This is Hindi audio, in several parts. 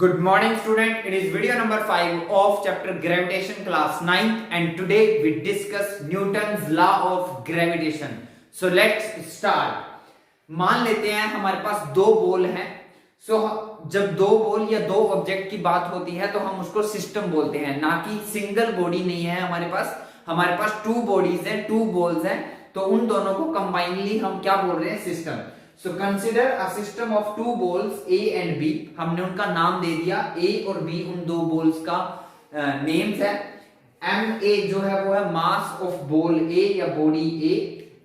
Good morning student, it is video number 5 of chapter gravitation class 9th and today we discuss Newton's law of gravitation. So let's start. मान लेते हैं हमारे पास दो बॉल हैं. जब दो बॉल या दो ऑब्जेक्ट की बात होती है तो हम उसको सिस्टम बोलते हैं, ना कि सिंगल बॉडी नहीं है हमारे पास टू बॉडीज हैं, टू बॉल्स हैं, तो उन दोनों को कंबाइनली हम क्या बोल रहे हैं, system. So consider a system of two balls A and B. हमने उनका नाम दे दिया, A और B उन दो balls का names है. MA जो है वो है mass of ball A या body A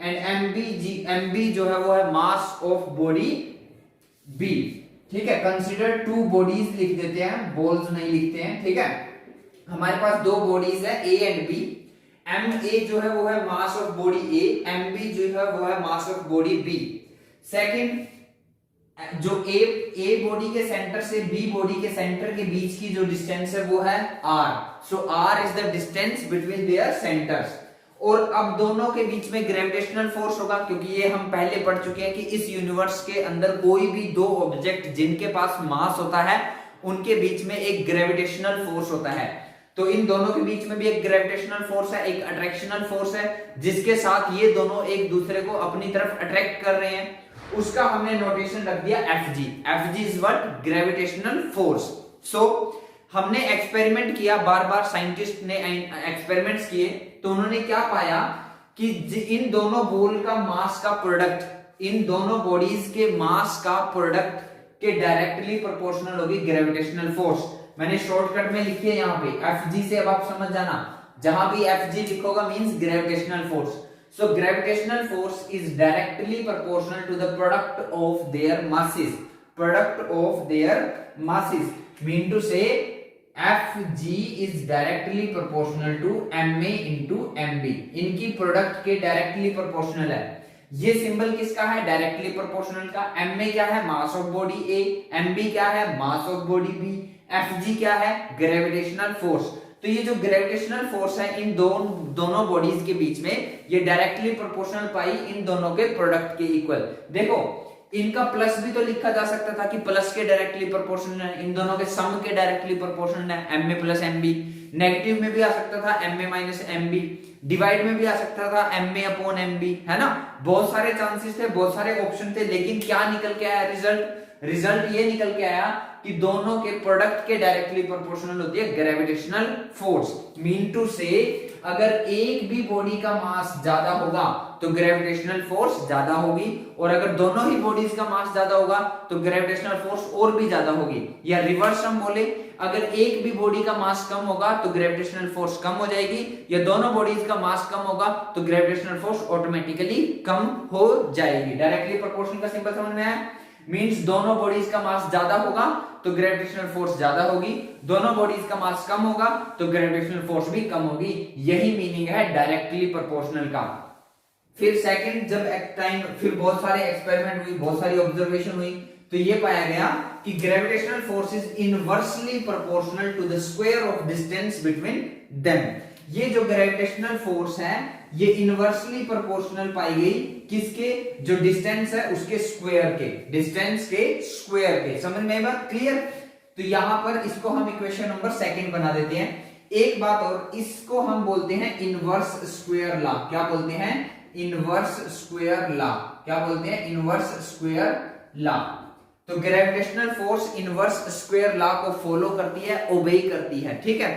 and MB जो है वो है mass of body B. ठीक है, consider two bodies लिख देते हैं, balls नहीं लिखते हैं. ठीक है, हमारे पास दो bodies है A and B. MA जो है वो है mass of body A, MB जो है वो है mass of body B. Second, जो ए बॉडी के सेंटर से बी बॉडी के सेंटर के बीच की जो डिस्टेंस है वो है R. So R is the distance between their centres. और अब दोनों के बीच में ग्रेविटेशनल फोर्स होगा, क्योंकि ये हम पहले पढ़ चुके हैं कि इस यूनिवर्स के अंदर कोई भी दो ऑब्जेक्ट जिनके पास मास होता है उनके बीच में एक ग्रेविटेशनल फोर्स होता है. तो इन दोनों के बीच में भी एक ग्रेविटेशनल फोर्स है, एक अट्रैक्शनल फोर्स है, जिसके साथ ये दोनों एक दूसरे को अपनी तरफ अट्रैक्ट कर रहे हैं. उसका हमने नोटेशन रख दिया Fg. Fg is what, gravitational force. So हमने एक्सपेरिमेंट किया, बार बार साइंटिस्ट ने एक्सपेरिमेंट्स किए, तो उन्होंने क्या पाया कि इन दोनों बॉल का मास का प्रोडक्ट, इन दोनों बॉडीज के मास का प्रोडक्ट के डायरेक्टली प्रोपोर्शनल होगी ग्रेविटेशनल फोर्स. मैंने शॉर्टकट में लिखी है यहाँ पे Fg से. अब आप समझ जाना, जहां भी Fg लिखोगा means gravitational force. So gravitational force is directly proportional to the product of their masses. Product of their masses mean to say Fg is directly proportional to Ma into Mb. इनकी प्रोडक्ट के डायरेक्टली प्रोपोर्शनल है. ये सिंबल किसका है, डायरेक्टली प्रोपोर्शनल का. Ma क्या है, mass of body A. Mb क्या है, mass of body B. Fg क्या है, ग्रेविटेशनल फोर्स. तो ये जो ग्रेविटेशनल फोर्स है इन दोनों बॉडीज के बीच में, ये डायरेक्टली प्रोपोर्शनल पाई इन दोनों के प्रोडक्ट के इक्वल. देखो इनका प्लस भी तो लिखा जा सकता था कि प्लस के डायरेक्टली प्रोपोर्शनल है, इन दोनों के सम के डायरेक्टली प्रोपोर्शनल है, Ma प्लस Mb. नेगेटिव में भी आ सकता था Ma माइनस Mb. डिवाइड में भी आ सकता था Ma अपॉन Mb, है ना. बहुत सारे चांसेस थे, बहुत सारे ऑप्शन थे, लेकिन क्या निकल के आया रिजल्ट ये निकल के आया कि दोनों के प्रोडक्ट के डायरेक्टली प्रोपोर्शनल होती है ग्रेविटेशनल फोर्स. मीन टू से अगर एक भी बॉडी का मास ज्यादा होगा तो ग्रेविटेशनल फोर्स ज्यादा होगी, और अगर दोनों ही बॉडीज का मास ज्यादा होगा तो ग्रेविटेशनल फोर्स और भी ज्यादा होगी. या रिवर्स हम बोले, अगर एक भी बॉडी का मास कम होगा तो ग्रेविटेशनल फोर्स कम हो जाएगी, या दोनों बॉडीज का मास कम होगा तो ग्रेविटेशनल फोर्स ऑटोमेटिकली कम हो जाएगी. डायरेक्टली प्रोपोर्शनल का सिंबल समझ में आया. मींस दोनों बॉडीज का मास ज्यादा होगा तो ग्रेविटेशनल फोर्स ज्यादा होगी, दोनों बॉडीज का मास कम होगा तो ग्रेविटेशनल फोर्स भी कम होगी. यही मीनिंग है डायरेक्टली प्रोपोर्शनल का. फिर सेकंड, जब एक टाइम फिर बहुत सारे एक्सपेरिमेंट हुई, बहुत सारी ऑब्जर्वेशन हुई, तो ये पाया गया कि gravitational force is inversely proportional to the square of distance between them. ये जो ग्रेविटेशनल फोर्स है ये इनवर्सली प्रोपोर्शनल पाई गई किसके, जो डिस्टेंस है उसके स्क्वायर के, डिस्टेंस के स्क्वायर के. समझ में बात क्लियर. तो यहां पर इसको हम इक्वेशन नंबर सेकंड बना देते हैं. एक बात और, इसको हम बोलते हैं इनवर्स स्क्वायर लॉ. क्या बोलते हैं, इनवर्स स्क्वायर लॉ. क्या बोलते हैं, इनवर्स स्क्वायर लॉ. तो gravitational force inverse square law को फॉलो करती है, ओबे करती है. ठीक है,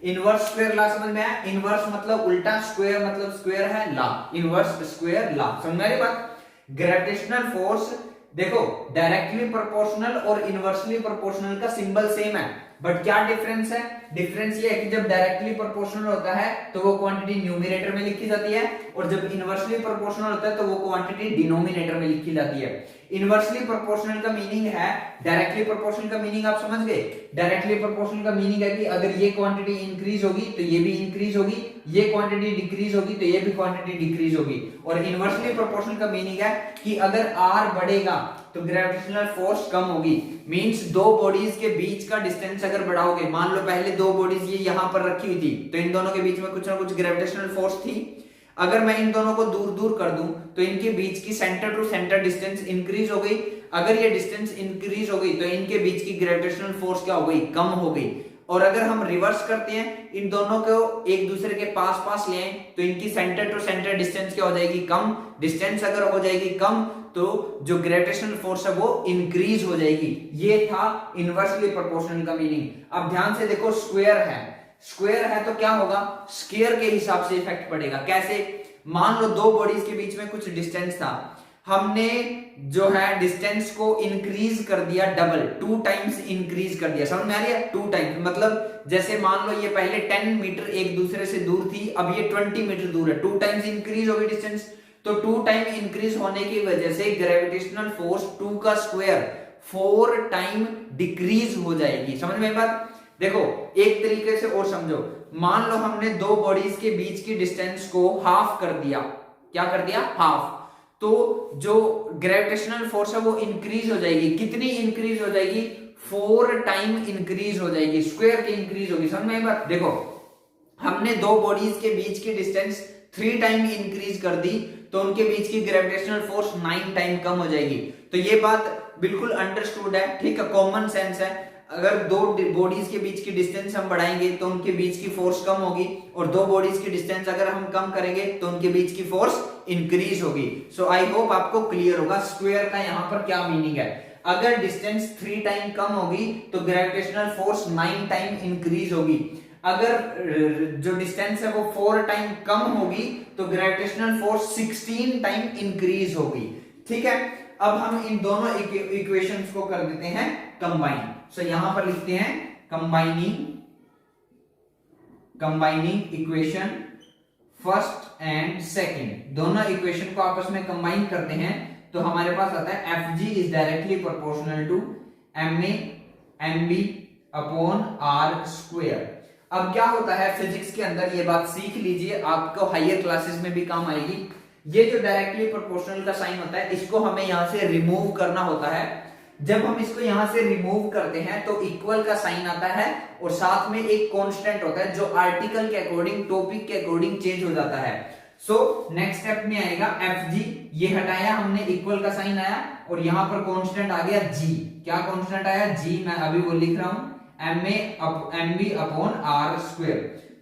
इनवर्स स्क्वायर लॉ समझ में आया. इनवर्स मतलब उल्टा, स्क्वायर मतलब स्क्वायर है, लॉ इनवर्स स्क्वायर लॉ. समझ में आ रही बात. ग्रेविटेशनल फोर्स देखो डायरेक्टली प्रोपोर्शनल और इनवर्सली प्रोपोर्शनल का सिंबल सेम है, बट क्या डिफरेंस है, डिफरेंस ये है कि जब डायरेक्टली प्रोपोर्शनल होता है तो वो क्वांटिटी न्यूमरेटर में लिखी जाती है, और जब इनवर्सली प्रोपोर्शनल होता है तो वो क्वांटिटी डिनोमिनेटर में लिखी जाती है. इनवर्सली प्रोपोर्शनल का मीनिंग है, डायरेक्टली प्रोपोर्शनल का मीनिंग आप समझ गए. डायरेक्टली प्रोपोर्शनल का मीनिंग है कि अगर ये क्वांटिटी इंक्रीज होगी तो ये भी इंक्रीज होगी, ये क्वांटिटी डिक्रीज होगी तो ये भी क्वांटिटी डिक्रीज होगी. और इनवर्सली प्रोपोर्शनल का मीनिंग है कि अगर r बढ़ेगा तो ग्रेविटेशनल फोर्स कम होगी. मींस दो बॉडीज के बीच का डिस्टेंस अगर बढ़ाओगे, मान लो पहले दो बॉडीज ये यहां पर रखी हुई थी तो इन दोनों के बीच में कुछ ना कुछ ग्रेविटेशनल फोर्स थी. अगर मैं इन दोनों को दूर दूर कर दूं तो इनके बीच की centre to centre distance increase हो गई. अगर ये डिस्टेंस इंक्रीज हो गई तो इनके बीच की ग्रेविटेशनल फोर्स क्या हो गई, कम हो गई। और अगर हम रिवर्स करते हैं, इन दोनों को एक दूसरे के पास पास ले आए तो इनकी सेंटर टू सेंटर डिस्टेंस क्या हो जाएगी, कम। डिस्टेंस अगर हो जाएगी कम तो जो ग्रेविटेशनल फोर्स है वो इंक्रीज हो जाएगी। ये था इनवर्सली प्रोपोर्शनल का मीनिंग। अब ध्यान से देखो, स्क्वायर है, स्क्वायर है तो क्या होगा, स्क्वायर के हिसाब से इफेक्ट पड़ेगा। कैसे, मान लो दो बॉडीज के बीच में कुछ डिस्टेंस था, हमने जो है डिस्टेंस को इंक्रीज कर दिया, डबल 2 टाइम्स इंक्रीज कर दिया। समझ में आ रही है, 2 टाइम्स मतलब जैसे मान लो ये पहले 10 मीटर एक दूसरे से दूर थी, अब ये 20 मीटर दूर है, 2 टाइम्स इंक्रीज हो गई डिस्टेंस। तो 2 टाइम इंक्रीज होने की वजह से ग्रेविटेशनल फोर्स 2 का स्क्वायर 4 टाइम डिक्रीज हो जाएगी। समझ में बात। देखो एक तरीके से और समझो, मान लो हमने दो बॉडीज के बीच की डिस्टेंस को हाफ कर दिया। क्या कर दिया, हाफ। तो जो ग्रेविटेशनल फोर्स है वो इंक्रीज हो जाएगी। कितनी इंक्रीज हो जाएगी, 4 टाइम इंक्रीज हो जाएगी, स्क्वायर की इंक्रीज होगी। समझ में बात। देखो हमने दो बॉडीज के बीच की डिस्टेंस 3 टाइम इंक्रीज कर दी तो उनके बीच की ग्रेविटेशनल फोर्स 9 टाइम कम हो जाएगी। तो ये बात बिल्कुल अंडरस्टूड है, ठीक है, कॉमन सेंस है। अगर दो बॉडीज के बीच की डिस्टेंस हम बढ़ाएंगे तो उनके बीच की फोर्स कम होगी, और दो बॉडीज की डिस्टेंस अगर हम कम करेंगे तो उनके बीच की फोर्स इंक्रीज होगी। सो आई होप आपको क्लियर होगा स्क्वायर का यहां पर क्या मीनिंग है। अगर डिस्टेंस 3 टाइम कम होगी तो ग्रेविटेशनल फोर्स 9 टाइम इंक्रीज होगी। अगर जो डिस्टेंस है वो 4 टाइम कम होगी तो ग्रेविटेशनल फोर्स 16 टाइम इंक्रीज होगी। ठीक है, अब हम इन दोनों इक्वेशंस को कर देते हैं कंबाइन। सो यहां पर लिखते हैं combining equation first and second. दोनों इक्वेशन को आपस में कंबाइन करते हैं तो हमारे पास आता है Fg is directly proportional to ma mb upon r square. अब क्या होता है फिजिक्स के अंदर, ये बात सीख लीजिए, आपको हायर क्लासेस में भी काम आएगी। ये जो डायरेक्टली प्रोपोर्शनल का साइन होता है इसको हमें यहां से रिमूव करना होता है। जब हम इसको यहां से रिमूव करते हैं तो इक्वल का साइन आता है और साथ में एक कांस्टेंट होता है जो आर्टिकल के अकॉर्डिंग, टॉपिक के अकॉर्डिंग चेंज हो जाता है। सो नेक्स्ट स्टेप में आएगा Fg, ये हटाया हमने, इक्वल का साइन आया और यहां पर कांस्टेंट आ गया G। क्या कांस्टेंट आया, G। मैं अभी वो लिख रहा हूं mb अपॉन r स्क्वायर।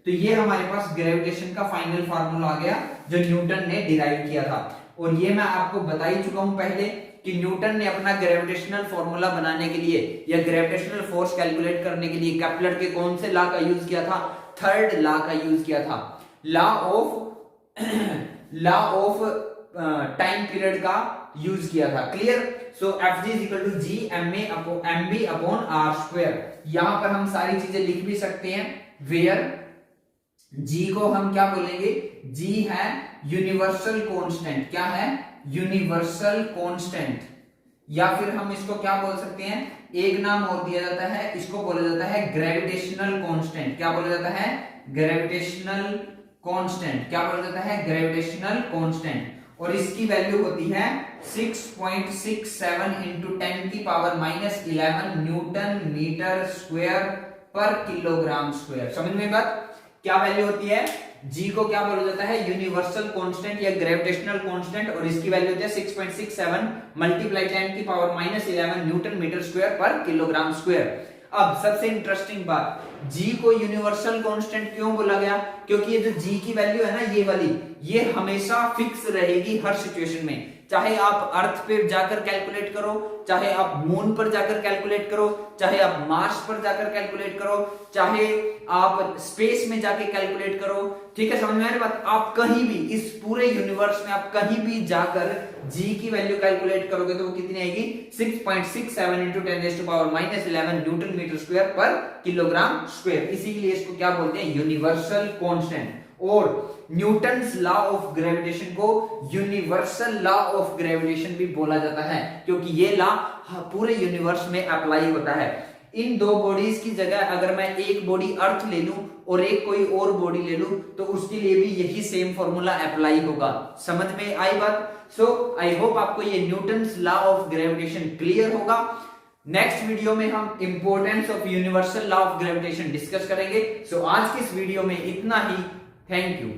तो ये हमारे पास ग्रेविटेशन का फाइनल फार्मूला आ गया जो न्यूटन ने डिराइव किया था। और ये मैं आपको बता ही चुका हूं पहले कि न्यूटन ने अपना ग्रेविटेशनल फॉर्मूला बनाने के लिए या ग्रेविटेशनल फोर्स कैलकुलेट करने के लिए केपलर के कौन से लॉ का यूज किया था, थर्ड लॉ का यूज किया था, लॉ ऑफ टाइम पीरियड का यूज किया था। Clear. So Fg is equal to G mb upon r square. यहां पर हम सारी चीजें लिख भी सकते हैं, वेयर G को हम क्या बोलेंगे, G है यूनिवर्सल कांस्टेंट। क्या है, यूनिवर्सल कांस्टेंट। या फिर हम इसको क्या बोल सकते हैं, एक नाम और दिया जाता है, इसको बोला जाता है ग्रेविटेशनल कांस्टेंट। क्या बोला जाता है, ग्रेविटेशनल कांस्टेंट। क्या बोला जाता है, ग्रेविटेशनल कांस्टेंट। और इसकी वैल्यू होती है 6.67 इंटू 10 की पावर -11 न्यूटन मीटर स्क्वायर पर किलोग्राम स्क्वायर। समझ में बात। क्या वैल्यू होती है, G को क्या बोला जाता है, यूनिवर्सल कांस्टेंट या ग्रेविटेशनल कांस्टेंट, और इसकी वैल्यू होती है 6.67 मल्टीप्लाई 10 की पावर -11 न्यूटन मीटर स्क्वायर पर किलोग्राम स्क्वायर। अब सबसे इंटरेस्टिंग बात, G को यूनिवर्सल कांस्टेंट क्यों बोला गया, क्योंकि ये जो G की वैल्यू है ना, ये वाली, ये हमेशा फिक्स रहेगी हर सिचुएशन में। चाहे आप अर्थ पे जाकर कैलकुलेट करो, चाहे आप मून पर जाकर कैलकुलेट करो, चाहे आप मार्स पर जाकर कैलकुलेट करो, चाहे आप स्पेस में जाके कैलकुलेट करो। ठीक है, समझ में आ रही बात। आप कहीं भी इस पूरे यूनिवर्स में आप कहीं भी जाकर G की वैल्यू कैलकुलेट करोगे तो वो कितनी आएगी, 6.67 इंटू 10⁻11 न्यूटन मीटर स्क्वायर पर किलोग्राम स्क्वायर। इसीलिए इसको क्या बोलते हैं, यूनिवर्सल कांस्टेंट। और न्यूटन्स लॉ ऑफ ग्रेविटेशन को यूनिवर्सल लॉ ऑफ ग्रेविटेशन भी बोला जाता है, क्योंकि ये लॉ पूरे यूनिवर्स में अप्लाई होता है। इन दो बॉडीज की जगह अगर मैं एक बॉडी अर्थ ले लूं और एक कोई और बॉडी ले लूं तो उसके लिए भी यही सेम फॉर्मूला अप्लाई होगा। समझ में आई बात। सो आई होप आपको ये Newton's law of gravitation clear होगा। नेक्स्ट वीडियो में हम importance of universal law of gravitation discuss करेंगे। सो आज की इस वीडियो में इतना ही। Thank you.